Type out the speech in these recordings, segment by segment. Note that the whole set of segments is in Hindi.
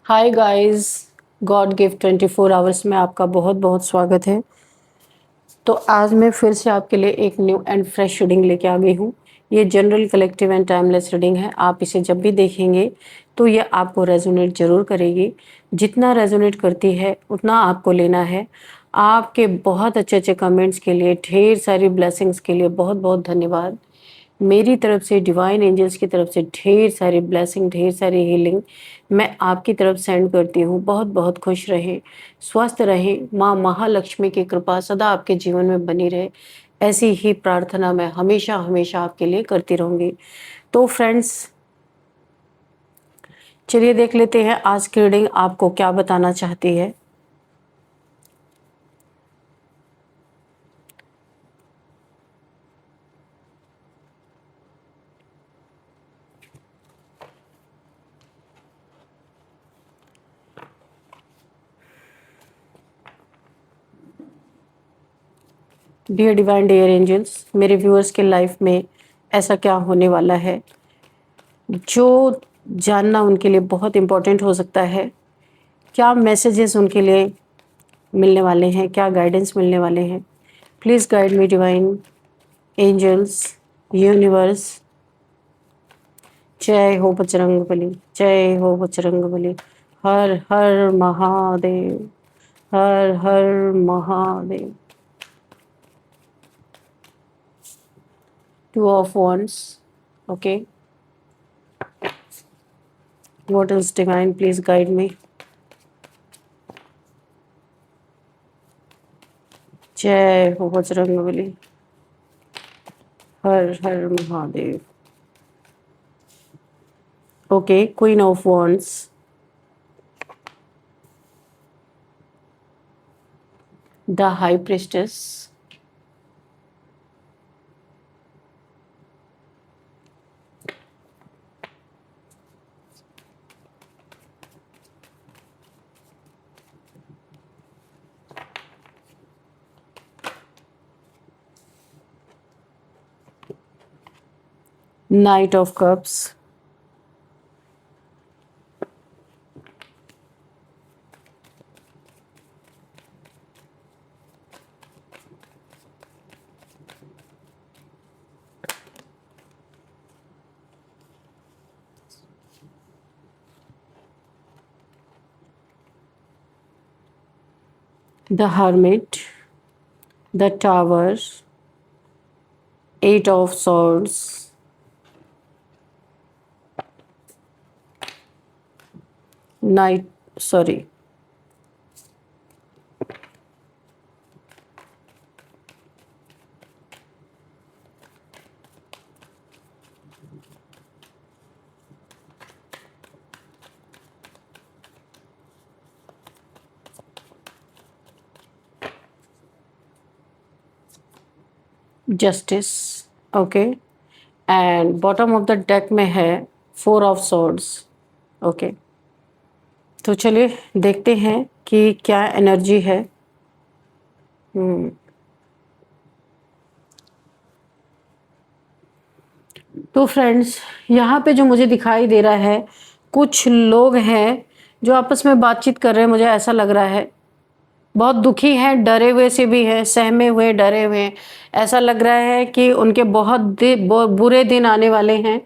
Hi guys, God gift 24 hours में आपका बहुत बहुत स्वागत है। तो आज मैं फिर से आपके लिए एक न्यू एंड फ्रेश रीडिंग लेके आ गई हूँ। ये general collective and timeless reading है। आप इसे जब भी देखेंगे तो ये आपको रेजोनेट जरूर करेगी। जितना रेजोनेट करती है उतना आपको लेना है। आपके बहुत अच्छे अच्छे कमेंट्स के लिए, ढेर सारी ब्लेसिंग्स के लिए बहुत बहुत धन्यवाद। मेरी तरफ से, डिवाइन एंजल्स की तरफ से ढेर सारी ब्लेसिंग, ढेर सारी हीलिंग मैं आपकी तरफ सेंड करती हूँ। बहुत बहुत खुश रहें, स्वस्थ रहें, माँ महालक्ष्मी की कृपा सदा आपके जीवन में बनी रहे, ऐसी ही प्रार्थना मैं हमेशा हमेशा आपके लिए करती रहूँगी। तो फ्रेंड्स, चलिए देख लेते हैं आज की रीडिंग आपको क्या बताना चाहती है। डियर डिवाइन, डियर एंजल्स, मेरे व्यूअर्स के लाइफ में ऐसा क्या होने वाला है जो जानना उनके लिए बहुत इम्पोर्टेंट हो सकता है। क्या मैसेजेस उनके लिए मिलने वाले हैं, क्या गाइडेंस मिलने वाले हैं। Please guide me divine angels, universe. जय हो बजरंग बली, जय हो बजरंग बली। हर हर महादेव, हर हर Mahadev. Two of wands, okay. What is divine, please guide me. जय हो बजरंग बली, हर हर Mahadev. Okay, queen of wands, the high priestess, knight of cups, the hermit, the tower, 8 of swords, knight, sorry, justice, okay. And bottom of the deck में है 4 of swords, ओके। तो चलिए देखते हैं कि क्या एनर्जी है। तो फ्रेंड्स, यहाँ पे जो मुझे दिखाई दे रहा है, कुछ लोग हैं जो आपस में बातचीत कर रहे हैं। मुझे ऐसा लग रहा है बहुत दुखी हैं, डरे हुए से भी हैं, सहमे हुए, डरे हुए हैं। ऐसा लग रहा है कि उनके बहुत बुरे दिन आने वाले हैं।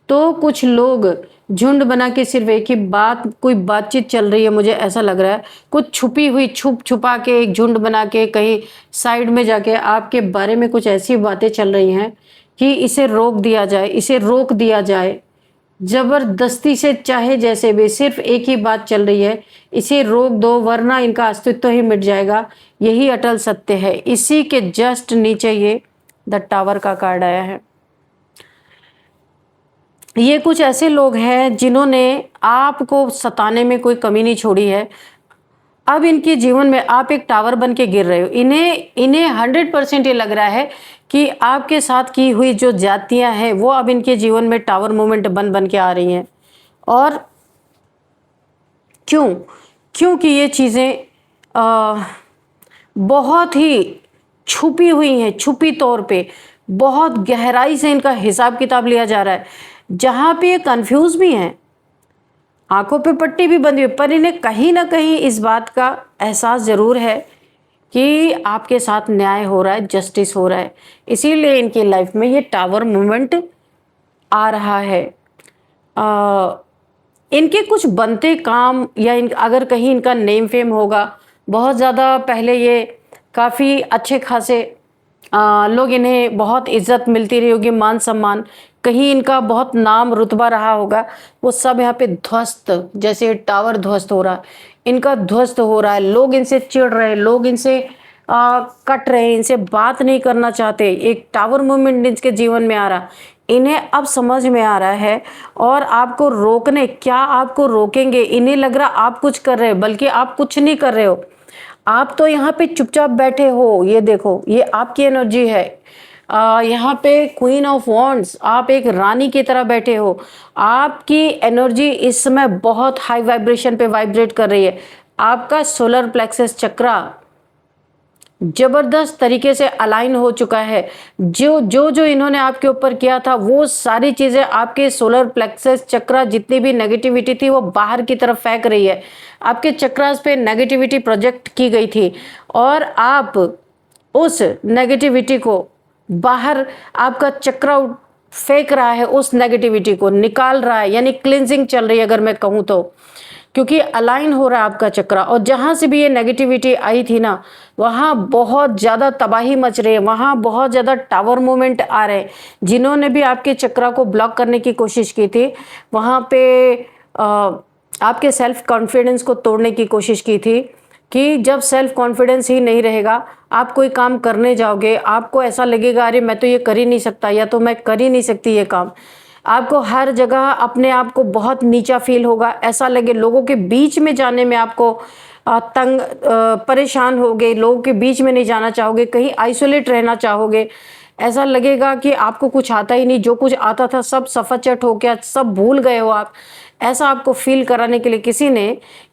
तो कुछ लोग झुंड बना के सिर्फ एक ही बात, कोई बातचीत चल रही है। मुझे ऐसा लग रहा है कुछ छुपी हुई, छुपा के एक झुंड बना के कहीं साइड में जाके आपके बारे में कुछ ऐसी बातें चल रही हैं कि इसे रोक दिया जाए, इसे रोक दिया जाए जबरदस्ती से, चाहे जैसे भी। सिर्फ एक ही बात चल रही है, इसे रोक दो वरना इनका अस्तित्व ही मिट जाएगा। यही अटल सत्य है। इसी के जस्ट नीचे ये द टावर का कार्ड आया है। ये कुछ ऐसे लोग हैं जिन्होंने आपको सताने में कोई कमी नहीं छोड़ी है। अब इनके जीवन में आप एक टावर बन के गिर रहे हो। इन्हें 100% ये लग रहा है कि आपके साथ की हुई जो जातियां हैं वो अब इनके जीवन में टावर मूवमेंट बन के आ रही हैं। और क्योंकि ये चीज़ें बहुत ही छुपी हुई हैं, छुपी तौर पे बहुत गहराई से इनका हिसाब किताब लिया जा रहा है। जहाँ पे ये कंफ्यूज भी हैं, आंखों पे पट्टी भी बंधी हुई, पर इन्हें कहीं ना कहीं इस बात का एहसास जरूर है कि आपके साथ न्याय हो रहा है, जस्टिस हो रहा है। इसीलिए इनकी लाइफ में ये टावर मूवमेंट आ रहा है। आ, इनके कुछ बनते काम या अगर कहीं इनका नेम फेम होगा, बहुत ज़्यादा पहले ये काफ़ी अच्छे खासे लोग, इन्हें बहुत इज्जत मिलती रही होगी, मान सम्मान, कहीं इनका बहुत नाम रुतबा रहा होगा, वो सब यहाँ पे ध्वस्त, जैसे टावर ध्वस्त हो रहा है, इनका ध्वस्त हो रहा है। लोग इनसे चिढ़ रहे, लोग इनसे कट रहे, इनसे बात नहीं करना चाहते। एक टावर मूवमेंट इनके जीवन में आ रहा, इन्हें अब समझ में आ रहा है। और आपको रोकने, क्या आपको रोकेंगे? इन्हें लग रहा आप कुछ कर रहे हो, बल्कि आप कुछ नहीं कर रहे हो, आप तो यहाँ पे चुपचाप बैठे हो। ये देखो, ये आपकी एनर्जी है। यहाँ पे क्वीन ऑफ वॉन्ड्स, आप एक रानी की तरह बैठे हो। आपकी एनर्जी इस समय बहुत हाई वाइब्रेशन पे वाइब्रेट कर रही है। आपका सोलर प्लेक्सस चक्रा जबरदस्त तरीके से अलाइन हो चुका है। जो जो जो इन्होंने आपके ऊपर किया था, वो सारी चीजें आपके सोलर प्लेक्सस चक्रा, जितनी भी नेगेटिविटी थी वो बाहर की तरफ फेंक रही है। आपके चक्रास पे नेगेटिविटी प्रोजेक्ट की गई थी और आप उस नेगेटिविटी को बाहर, आपका चक्रा फेंक रहा है, उस नेगेटिविटी को निकाल रहा है, यानी क्लिनजिंग चल रही है अगर मैं कहूँ तो, क्योंकि अलाइन हो रहा है आपका चक्रा। और जहां से भी ये नेगेटिविटी आई थी ना, वहां बहुत ज्यादा तबाही मच रही है, वहां बहुत ज्यादा टावर मूवमेंट आ रहे हैं। जिन्होंने भी आपके चक्रा को ब्लॉक करने की कोशिश की थी, वहां पे आपके सेल्फ कॉन्फिडेंस को तोड़ने की कोशिश की थी, कि जब सेल्फ कॉन्फिडेंस ही नहीं रहेगा, आप कोई काम करने जाओगे, आपको ऐसा लगेगा अरे मैं तो ये कर ही नहीं सकता, या तो मैं कर ही नहीं सकती ये काम। आपको हर जगह अपने आप को बहुत नीचा फील होगा, ऐसा लगे, लोगों के बीच में जाने में आपको तंग, परेशान होगे, लोगों के बीच में नहीं जाना चाहोगे, कहीं आइसोलेट रहना चाहोगे। ऐसा लगेगा कि आपको कुछ आता ही नहीं, जो कुछ आता था सब सफाचट हो गया, सब भूल गए हो आप। ऐसा आपको फील कराने के लिए किसी ने,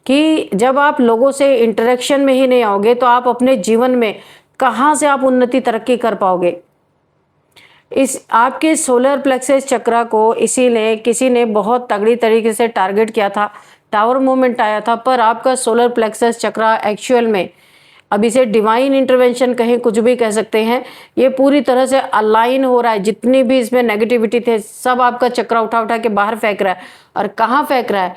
कि जब आप लोगों से इंटरेक्शन में ही नहीं आओगे तो आप अपने जीवन में कहाँ से आप उन्नति तरक्की कर पाओगे। इस आपके सोलर प्लेक्सस चक्रा को इसीलिए किसी ने बहुत तगड़ी तरीके से टारगेट किया था, टावर मूवमेंट आया था, पर आपका सोलर प्लेक्सस चक्रा एक्चुअल में, अब इसे डिवाइन इंटरवेंशन कहें, कुछ भी कह सकते हैं, ये पूरी तरह से अलाइन हो रहा है। जितनी भी इसमें नेगेटिविटी थे सब आपका चक्रा उठा उठा के बाहर फेंक रहा है। और कहाँ फेंक रहा है?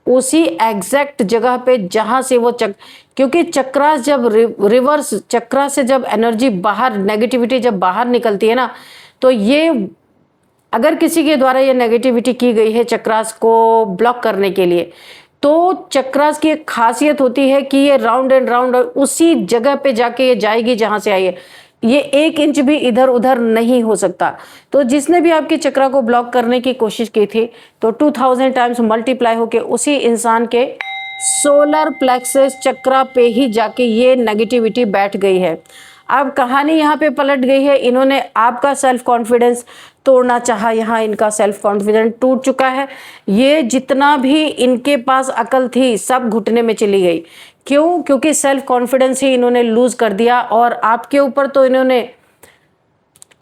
उसी एग्जैक्ट जगह पे जहां से वो क्योंकि चक्रा जब रिवर्स चक्रा से जब एनर्जी बाहर, नेगेटिविटी जब बाहर निकलती है ना, तो ये अगर किसी के द्वारा ये नेगेटिविटी की गई है चक्रास को ब्लॉक करने के लिए, तो चक्रास की एक खासियत होती है कि ये राउंड एंड राउंड उसी जगह पे जाके ये जाएगी जहां से आई है। ये 1 इंच भी इधर उधर नहीं हो सकता। तो जिसने भी आपके चक्रा को ब्लॉक करने की कोशिश की थी, तो 2000 टाइम्स मल्टीप्लाई होके उसी इंसान के सोलर प्लेक्सस चक्रा पे ही जाके ये नेगेटिविटी बैठ गई है। अब कहानी यहाँ पे पलट गई है। इन्होंने आपका सेल्फ कॉन्फिडेंस तोड़ना चाहा, यहाँ इनका सेल्फ कॉन्फिडेंस टूट चुका है। ये जितना भी इनके पास अकल थी सब घुटने में चली गई। क्यों? क्योंकि सेल्फ कॉन्फिडेंस ही इन्होंने लूज कर दिया। और आपके ऊपर तो इन्होंने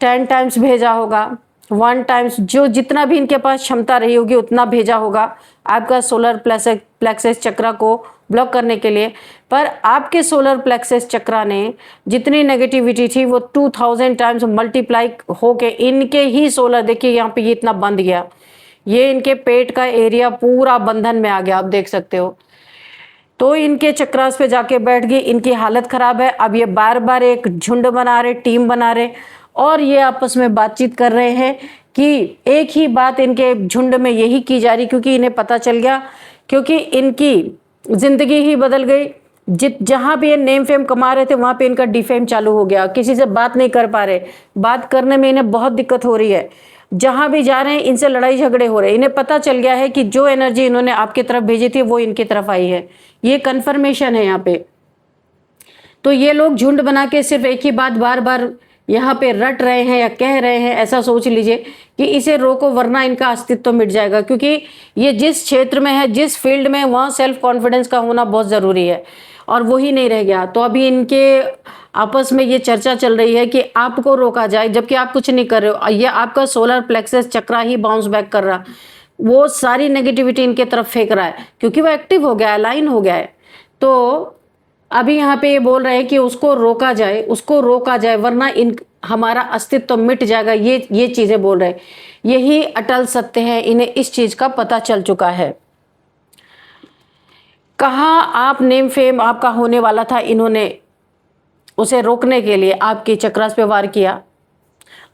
10 टाइम्स भेजा होगा, 1 टाइम्स, जो जितना भी इनके पास क्षमता रही होगी उतना भेजा होगा आपका सोलर प्लेक्सस चक्रा को ब्लॉक करने के लिए। पर आपके सोलर प्लेक्सस चक्रा ने जितनी नेगेटिविटी थी वो 2000 टाइम्स मल्टीप्लाई होके इनके ही सोलर, देखिए यहाँ पे ये इतना बंध गया, ये इनके पेट का एरिया पूरा बंधन में आ गया, आप देख सकते हो। तो इनके चक्रास पे जाके बैठ गई, इनकी हालत खराब है। अब ये बार बार एक झुंड बना रहे, टीम बना रहे, और ये आपस में बातचीत कर रहे हैं कि एक ही बात इनके झुंड में यही की जा रही, क्योंकि इन्हें पता चल गया, क्योंकि इनकी जिंदगी ही बदल गई। जहां भी ये नेम फेम कमा रहे थे वहां पे इनका डिफेम चालू हो गया, किसी से बात नहीं कर पा रहे, बात करने में इन्हें बहुत दिक्कत हो रही है। जहां भी जा रहे हैं इनसे लड़ाई झगड़े हो रहे हैं। इन्हें पता चल गया है कि जो एनर्जी इन्होंने आपकी तरफ भेजी थी वो इनकी तरफ आई है, ये कन्फर्मेशन है यहाँ पे। तो ये लोग झुंड बना के सिर्फ एक ही बात बार बार यहाँ पे रट रहे हैं या कह रहे हैं, ऐसा सोच लीजिए कि इसे रोको वरना इनका अस्तित्व तो मिट जाएगा। क्योंकि ये जिस क्षेत्र में है, जिस फील्ड में, वहाँ सेल्फ कॉन्फिडेंस का होना बहुत ज़रूरी है, और वही नहीं रह गया। तो अभी इनके आपस में ये चर्चा चल रही है कि आपको रोका जाए, जबकि आप कुछ नहीं कर रहे हो। ये आपका सोलर प्लेक्सस चक्रा ही बाउंस बैक कर रहा, वो सारी नेगेटिविटी इनके तरफ फेंक रहा है, क्योंकि वो एक्टिव हो गया है, अलाइन हो गया है। तो अभी यहाँ पे ये बोल रहे हैं कि उसको रोका जाए, उसको रोका जाए, वरना इन हमारा अस्तित्व तो मिट जाएगा। ये चीजें बोल रहे हैं। यही अटल सत्य है, इन्हें इस चीज का पता चल चुका है। कहाँ आप नेम फेम आपका होने वाला था, इन्होंने उसे रोकने के लिए आपके चक्रास पे वार किया।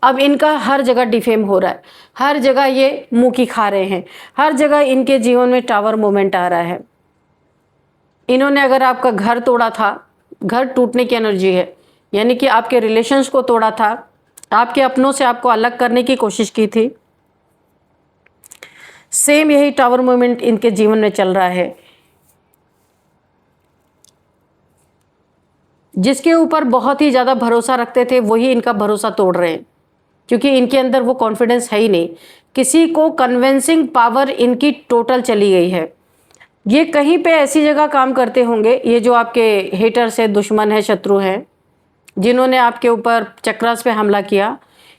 अब इनका हर जगह डिफेम हो रहा है, हर जगह ये मुंह की खा रहे हैं, हर जगह इनके जीवन में टावर मोमेंट आ रहा है। इन्होंने अगर आपका घर तोड़ा था, घर टूटने की एनर्जी है, यानी कि आपके रिलेशंस को तोड़ा था, आपके अपनों से आपको अलग करने की कोशिश की थी। सेम यही टावर मूवमेंट इनके जीवन में चल रहा है। जिसके ऊपर बहुत ही ज़्यादा भरोसा रखते थे वही इनका भरोसा तोड़ रहे हैं, क्योंकि इनके अंदर वो कॉन्फिडेंस है ही नहीं। किसी को कन्विंसिंग पावर इनकी टोटल चली गई है। ये कहीं पे ऐसी जगह काम करते होंगे, ये जो आपके हेटर्स है, दुश्मन है, शत्रु हैं, जिन्होंने आपके ऊपर चक्रास पे हमला किया,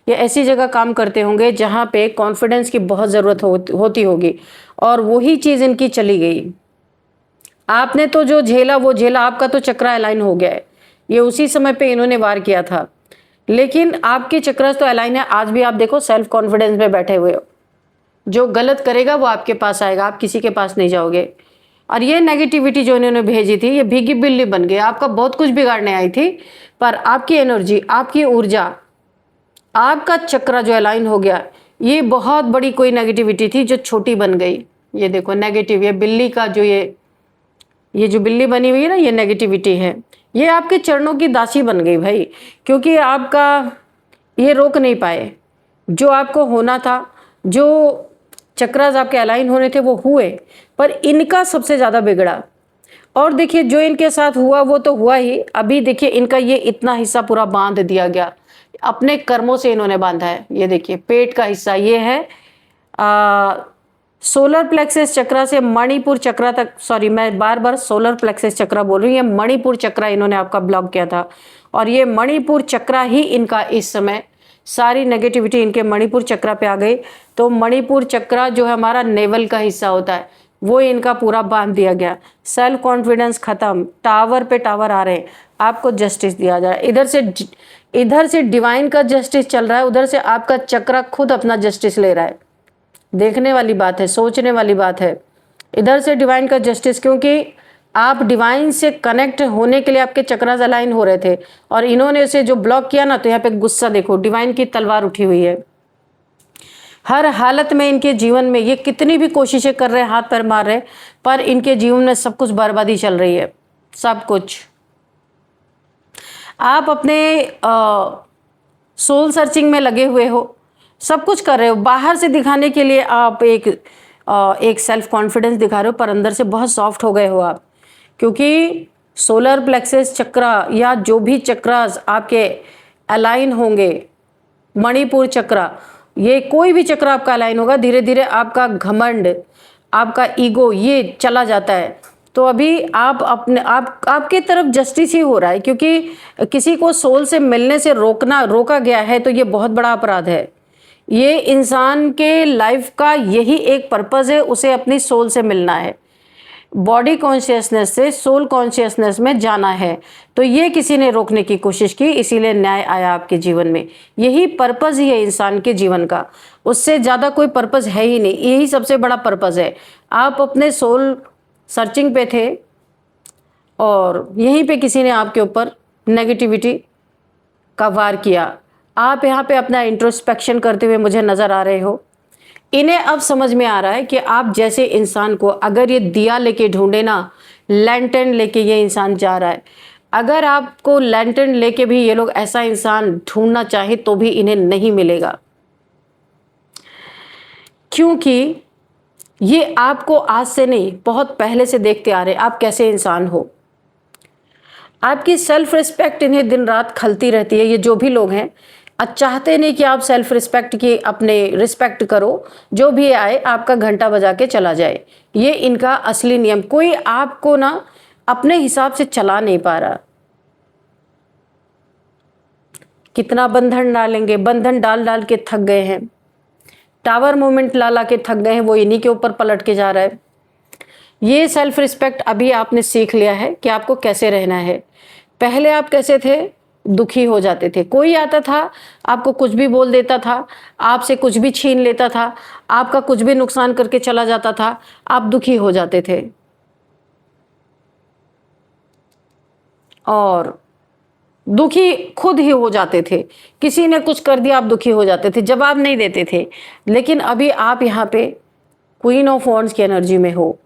ये ऐसी जगह काम करते होंगे जहाँ पे कॉन्फिडेंस की बहुत ज़रूरत होती होगी, और वही चीज़ इनकी चली गई। आपने तो जो झेला वो झेला, आपका तो चक्रा अलाइन हो गया है। ये उसी समय पे इन्होंने वार किया था, लेकिन आपके चक्रास तो अलाइन है। आज भी आप देखो सेल्फ कॉन्फिडेंस में बैठे हुए हो। जो गलत करेगा वो आपके पास आएगा, आप किसी के पास नहीं जाओगे। और ये नेगेटिविटी जो इन्होंने भेजी थी, ये भीगी बिल्ली बन गई। आपका बहुत कुछ बिगाड़ने आई थी, पर आपकी एनर्जी, आपकी ऊर्जा, आपका चक्रा जो अलाइन हो गया, ये बहुत बड़ी कोई नेगेटिविटी थी जो छोटी बन गई। ये देखो नेगेटिव, ये बिल्ली का जो ये जो बिल्ली बनी हुई है ना, ये नेगेटिविटी है। ये आपके चरणों की दासी बन गई भाई, क्योंकि आपका ये रोक नहीं पाए। जो आपको होना था, जो चक्रास आपके अलाइन होने थे वो हुए, पर इनका सबसे ज़्यादा बिगड़ा। और देखिए जो इनके साथ हुआ वो तो हुआ ही। अभी देखिए इनका ये इतना हिस्सा पूरा बांध दिया गया, अपने कर्मों से इन्होंने बांधा है। ये देखिए पेट का हिस्सा ये है, सोलर प्लेक्सस चक्रा से मणिपुर चक्रा तक, सॉरी मैं बार बार सोलर प्लेक्सस चक्रा बोल रही हूँ, ये मणिपुर चक्रा इन्होंने आपका ब्लॉक किया था। और ये मणिपुर चक्रा ही इनका इस समय, सारी नेगेटिविटी इनके मणिपुर चक्रा पे आ गई। तो मणिपुर चक्रा जो है हमारा नेवल का हिस्सा होता है, वो इनका पूरा बांध दिया गया। सेल्फ कॉन्फिडेंस खत्म, टावर पे टावर आ रहे हैं, आपको जस्टिस दिया जा रहा है। इधर से डिवाइन का जस्टिस चल रहा है, उधर से आपका चक्रा खुद अपना जस्टिस ले रहा है। देखने वाली बात है, सोचने वाली बात है। इधर से डिवाइन का जस्टिस, क्योंकि आप डिवाइन से कनेक्ट होने के लिए आपके चक्रास अलाइन हो रहे थे, और इन्होंने उसे जो ब्लॉक किया ना, तो यहाँ पे गुस्सा देखो, डिवाइन की तलवार उठी हुई है। हर हालत में इनके जीवन में ये कितनी भी कोशिशें कर रहे हैं, हाथ पैर मार रहे हैं, पर इनके जीवन में सब कुछ बर्बादी चल रही है, सब कुछ। आप अपने सोल सर्चिंग में लगे हुए हो, सब कुछ कर रहे हो, बाहर से दिखाने के लिए आप एक सेल्फ कॉन्फिडेंस दिखा रहे हो, पर अंदर से बहुत सॉफ्ट हो गए हो आप। क्योंकि सोलर प्लेक्सस चक्रा या जो भी चक्रास आपके अलाइन होंगे, मणिपुर चक्रा, ये कोई भी चक्र आपका अलाइन होगा, धीरे धीरे आपका घमंड, आपका ईगो ये चला जाता है। तो अभी आपके तरफ जस्टिस ही हो रहा है, क्योंकि किसी को सोल से मिलने से रोका गया है, तो ये बहुत बड़ा अपराध है। ये इंसान के लाइफ का यही एक पर्पस है, उसे अपनी सोल से मिलना है, बॉडी कॉन्शियसनेस से सोल कॉन्शियसनेस में जाना है। तो ये किसी ने रोकने की कोशिश की, इसीलिए न्याय आया आपके जीवन में। यही पर्पस ही है इंसान के जीवन का, उससे ज़्यादा कोई पर्पस है ही नहीं, यही सबसे बड़ा पर्पस है। आप अपने सोल सर्चिंग पे थे, और यहीं पे किसी ने आपके ऊपर नेगेटिविटी का वार किया। आप यहाँ पे अपना इंट्रोस्पेक्शन करते हुए मुझे नज़र आ रहे हो। इन्हें अब समझ में आ रहा है कि आप जैसे इंसान को अगर ये दिया लेके ढूंढे ना, लैंटर्न लेके ये इंसान जा रहा है, अगर आपको लैंटर्न लेके भी ये लोग ऐसा इंसान ढूंढना चाहे तो भी इन्हें नहीं मिलेगा, क्योंकि ये आपको आज से नहीं बहुत पहले से देखते आ रहे आप कैसे इंसान हो। आपकी सेल्फ रिस्पेक्ट इन्हें दिन रात खलती रहती है। ये जो भी लोग हैं चाहते नहीं कि आप सेल्फ रिस्पेक्ट की अपने रिस्पेक्ट करो, जो भी आए आपका घंटा बजा के चला जाए, ये इनका असली नियम। कोई आपको ना अपने हिसाब से चला नहीं पा रहा। कितना बंधन डालेंगे, बंधन डाल डाल के थक गए हैं। टावर मूवमेंट ला ला के थक गए हैं, वो इन्हीं के ऊपर पलट के जा रहा है। ये सेल्फ रिस्पेक्ट अभी आपने सीख लिया है कि आपको कैसे रहना है। पहले आप कैसे थे, दुखी हो जाते थे, कोई आता था आपको कुछ भी बोल देता था, आपसे कुछ भी छीन लेता था, आपका कुछ भी नुकसान करके चला जाता था, आप दुखी हो जाते थे और दुखी खुद ही हो जाते थे। किसी ने कुछ कर दिया आप दुखी हो जाते थे, जवाब नहीं देते थे। लेकिन अभी आप यहाँ पे क्वीन ऑफ वॉन्ड्स की एनर्जी में हो।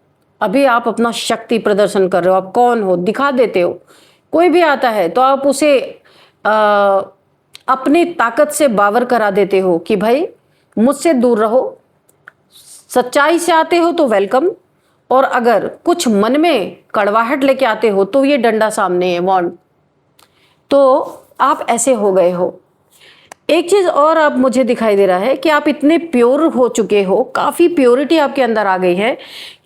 अभी आप अपना शक्ति प्रदर्शन कर रहे हो, आप कौन हो दिखा देते हो। कोई भी आता है तो आप उसे अपनी ताकत से बावर करा देते हो कि भाई मुझसे दूर रहो। सच्चाई से आते हो तो वेलकम, और अगर कुछ मन में कड़वाहट लेके आते हो तो ये डंडा सामने है, वॉन्ड। तो आप ऐसे हो गए हो। एक चीज और अब मुझे दिखाई दे रहा है कि आप इतने प्योर हो चुके हो, काफी प्योरिटी आपके अंदर आ गई है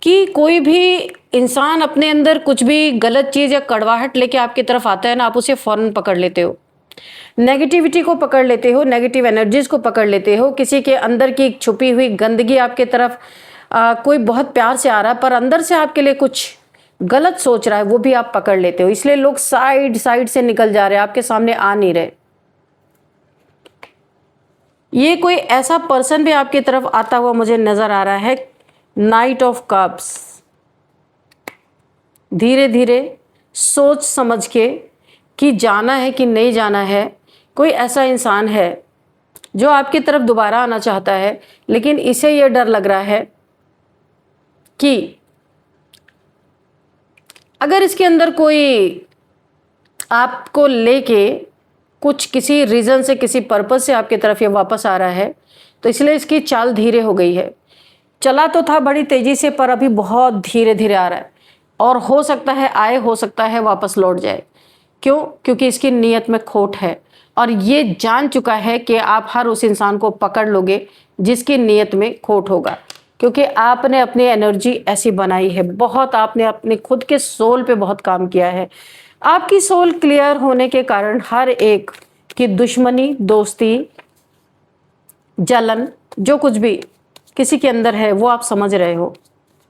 कि कोई भी इंसान अपने अंदर कुछ भी गलत चीज या कड़वाहट लेके आपकी तरफ आता है ना, आप उसे फौरन पकड़ लेते हो। नेगेटिविटी को पकड़ लेते हो, नेगेटिव एनर्जीज को पकड़ लेते हो। किसी के अंदर की छुपी हुई गंदगी आपके तरफ कोई बहुत प्यार से आ रहा है पर अंदर से आपके लिए कुछ गलत सोच रहा है, वो भी आप पकड़ लेते हो। इसलिए लोग साइड साइड से निकल जा रहे हैं, आपके सामने आ नहीं रहे। ये कोई ऐसा पर्सन भी आपकी तरफ आता हुआ मुझे नजर आ रहा है। नाइट ऑफ कप्स, धीरे धीरे सोच समझ के कि जाना है कि नहीं जाना है। कोई ऐसा इंसान है जो आपकी तरफ दोबारा आना चाहता है, लेकिन इसे ये डर लग रहा है कि अगर इसके अंदर कोई आपको लेके कुछ किसी रीजन से, किसी पर्पस से आपकी तरफ ये वापस आ रहा है, तो इसलिए इसकी चाल धीरे हो गई है। चला तो था बड़ी तेजी से पर अभी बहुत धीरे धीरे आ रहा है, और हो सकता है आए, हो सकता है वापस लौट जाए। क्यों? क्योंकि इसकी नीयत में खोट है और ये जान चुका है कि आप हर उस इंसान को पकड़ लोगे जिसकी नीयत में खोट होगा, क्योंकि आपने अपनी एनर्जी ऐसी बनाई है। बहुत आपने अपने खुद के सोल पे बहुत काम किया है। आपकी सोल क्लियर होने के कारण हर एक की दुश्मनी, दोस्ती, जलन, जो कुछ भी किसी के अंदर है वो आप समझ रहे हो।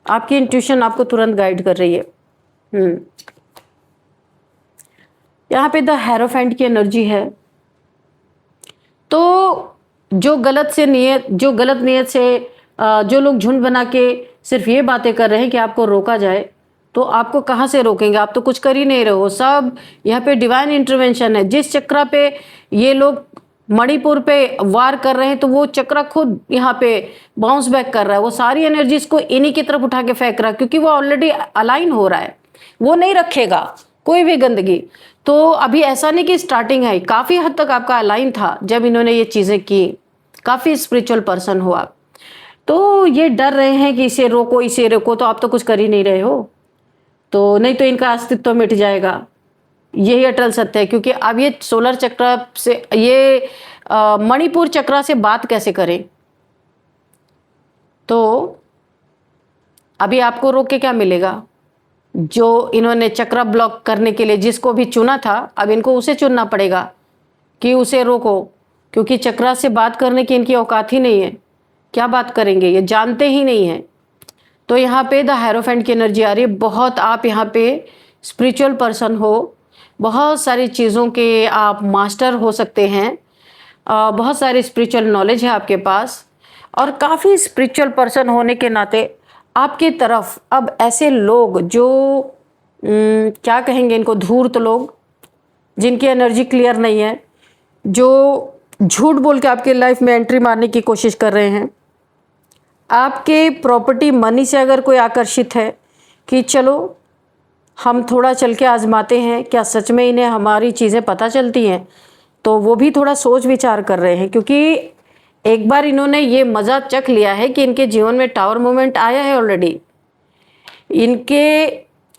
आपकी इंट्यूशन आपको तुरंत गाइड कर रही है। यहाँ पे द हेरोफेंट की एनर्जी है। तो जो गलत नीयत से जो लोग झुंड बना के सिर्फ ये बातें कर रहे हैं कि आपको रोका जाए, तो आपको कहाँ से रोकेंगे? आप तो कुछ कर ही नहीं रहे हो। सब यहाँ पे डिवाइन इंटरवेंशन है। जिस चक्रा पे ये लोग मणिपुर पे वार कर रहे हैं, तो वो चक्रा खुद यहाँ पे बाउंस बैक कर रहा है। वो सारी एनर्जीज को इन्हीं की तरफ उठा के फेंक रहा है, क्योंकि वो ऑलरेडी अलाइन हो रहा है। वो नहीं रखेगा कोई भी गंदगी। तो अभी ऐसा नहीं कि स्टार्टिंग है, काफी हद तक आपका अलाइन था जब इन्होंने ये चीजें की। काफी स्पिरिचुअल पर्सन हो आप। तो ये डर रहे हैं कि इसे रोको, इसे रोको, तो आप तो कुछ कर ही नहीं रहे हो। तो नहीं तो इनका अस्तित्व मिट जाएगा। यही अटल सत्य है। क्योंकि अब ये सोलर चक्र से, ये मणिपुर चक्र से बात कैसे करें? तो अभी आपको रोक के क्या मिलेगा? जो इन्होंने चक्र ब्लॉक करने के लिए जिसको भी चुना था, अब इनको उसे चुनना पड़ेगा कि उसे रोको, क्योंकि चक्र से बात करने की इनकी औकात ही नहीं है। क्या बात करेंगे? ये जानते ही नहीं है। तो यहाँ पे द हेरोफेंट की एनर्जी आ रही है। बहुत आप यहाँ पे स्पिरिचुअल पर्सन हो, बहुत सारी चीज़ों के आप मास्टर हो सकते हैं, बहुत सारी स्पिरिचुअल नॉलेज है आपके पास, और काफ़ी स्पिरिचुअल पर्सन होने के नाते आपकी तरफ अब ऐसे लोग जो क्या कहेंगे इनको, धूर्त लोग, जिनकी एनर्जी क्लियर नहीं है, जो झूठ बोल के आपकी लाइफ में एंट्री मारने की कोशिश कर रहे हैं। आपके प्रॉपर्टी, मनी से अगर कोई आकर्षित है कि चलो हम थोड़ा चल के आजमाते हैं, क्या सच में इन्हें हमारी चीज़ें पता चलती हैं, तो वो भी थोड़ा सोच विचार कर रहे हैं। क्योंकि एक बार इन्होंने ये मज़ा चख लिया है कि इनके जीवन में टावर मूवमेंट आया है ऑलरेडी। इनके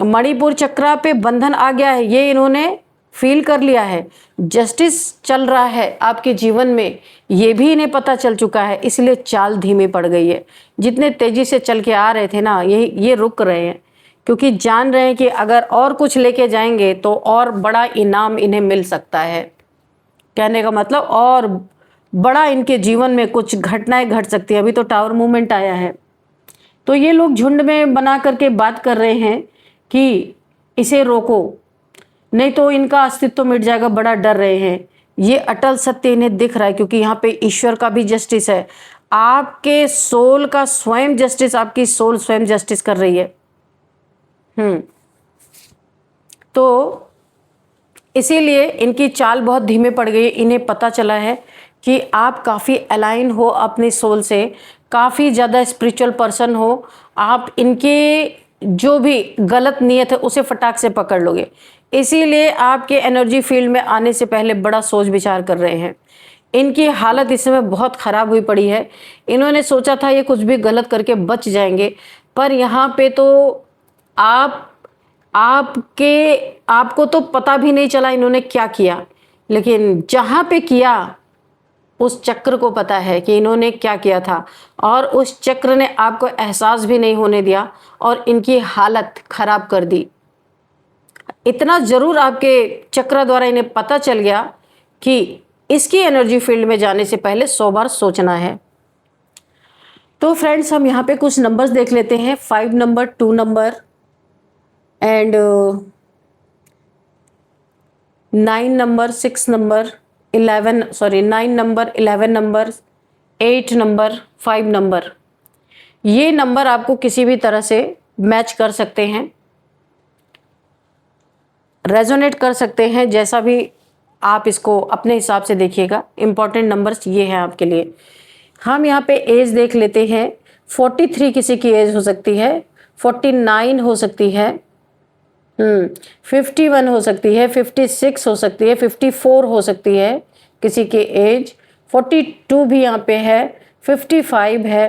मणिपुर चक्र पे बंधन आ गया है, ये इन्होंने फील कर लिया है। जस्टिस चल रहा है आपके जीवन में, ये भी इन्हें पता चल चुका है। इसलिए चाल धीमी पड़ गई है। जितने तेजी से चल के आ रहे थे ना, ये रुक रहे हैं, क्योंकि जान रहे हैं कि अगर और कुछ लेके जाएंगे तो और बड़ा इनाम इन्हें मिल सकता है। कहने का मतलब और बड़ा इनके जीवन में कुछ घटनाएं घट सकती है। अभी तो टावर मूवमेंट आया है, तो ये लोग झुंड में बना करके बात कर रहे हैं कि इसे रोको, नहीं तो इनका अस्तित्व मिट जाएगा, बड़ा डर रहे हैं। ये अटल सत्य इन्हें दिख रहा है, क्योंकि यहाँ पे ईश्वर का भी जस्टिस है, आपके सोल का स्वयं जस्टिस, आपकी सोल स्वयं जस्टिस कर रही है। तो इसीलिए इनकी चाल बहुत धीमे पड़ गई। इन्हें पता चला है कि आप काफ़ी अलाइन हो अपनी सोल से, काफ़ी ज़्यादा स्पिरिचुअल पर्सन हो, आप इनके जो भी गलत नियत है उसे फटाक से पकड़ लोगे। इसीलिए आपके एनर्जी फील्ड में आने से पहले बड़ा सोच विचार कर रहे हैं। इनकी हालत इस समय बहुत ख़राब हुई पड़ी है। इन्होंने सोचा था ये कुछ भी गलत करके बच जाएंगे, पर यहाँ पे तो आपको तो पता भी नहीं चला इन्होंने क्या किया, लेकिन जहाँ पे किया उस चक्र को पता है कि इन्होंने क्या किया था, और उस चक्र ने आपको एहसास भी नहीं होने दिया और इनकी हालत खराब कर दी। इतना जरूर आपके चक्र द्वारा इन्हें पता चल गया कि इसकी एनर्जी फील्ड में जाने से पहले 100 बार सोचना है। तो फ्रेंड्स, हम यहाँ पे कुछ नंबर्स देख लेते हैं। 5 number, 2 number and 9 number, 6 number, 9 number, 11 number, 8 number, 5 number. ये नंबर आपको किसी भी तरह से मैच कर सकते हैं, रेजोनेट कर सकते हैं, जैसा भी आप इसको अपने हिसाब से देखिएगा। इंपॉर्टेंट नंबर्स ये हैं आपके लिए। हम यहाँ पे एज देख लेते हैं। 43 किसी की एज हो सकती है, 49 हो सकती है, 51 हो सकती है, 56 हो सकती है, 54 हो सकती है किसी की एज, 42 भी यहाँ पे है, 55 है,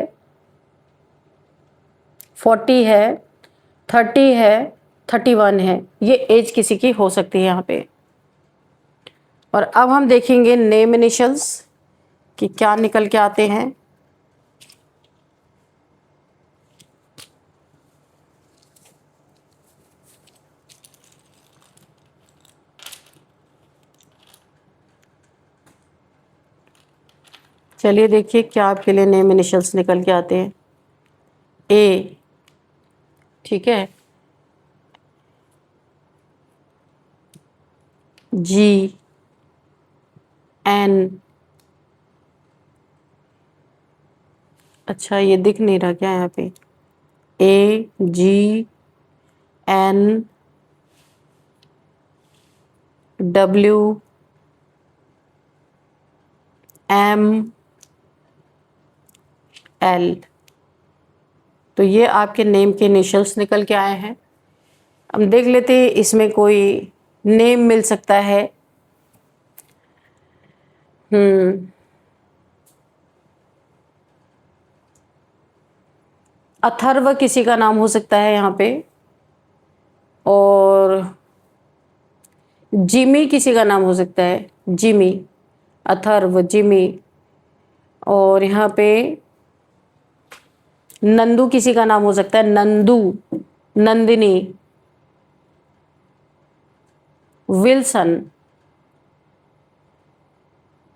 40 है, 30 है, 31 है। ये एज किसी की हो सकती है यहाँ पे। और अब हम देखेंगे नेम इनिशियल्स कि क्या निकल के आते हैं। चलिए देखिए क्या आपके लिए नेम इनिशियल्स निकल के आते हैं। ए, ठीक है, जी, एन, अच्छा ये दिख नहीं रहा क्या यहाँ पे, ए, जी, एन, डब्ल्यू, एम, एल। तो ये आपके नेम के इनिशियल्स निकल के आए हैं। हम देख लेते हैं इसमें कोई नेम मिल सकता है। अथर्व किसी का नाम हो सकता है यहाँ पे, और जिमी किसी का नाम हो सकता है, जिमी, अथर्व, जिमी। और यहाँ पे नंदू किसी का नाम हो सकता है, नंदू, नंदिनी, विल्सन,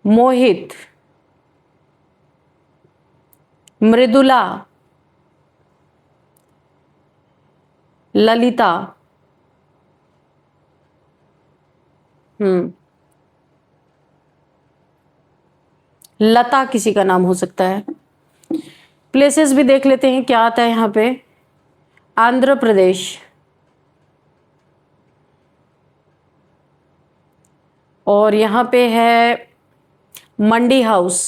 मोहित, मृदुला, ललिता, लता किसी का नाम हो सकता है। प्लेसेस भी देख लेते हैं क्या आता है यहाँ पे। आंध्र प्रदेश, और यहाँ पे है मंडी हाउस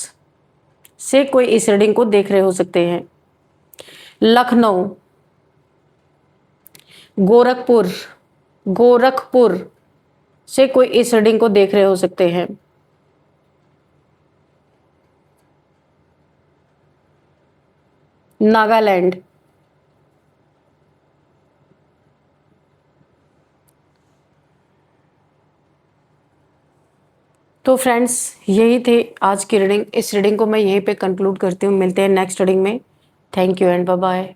से कोई इस रीडिंग को देख रहे हो सकते हैं। लखनऊ, गोरखपुर, गोरखपुर से कोई इस रीडिंग को देख रहे हो सकते हैं। नागालैंड, तो फ्रेंड्स यही थे आज की रीडिंग। इस रीडिंग को मैं यहीं पे कंक्लूड करती हूँ। मिलते हैं नेक्स्ट रीडिंग में। Thank you and bye bye.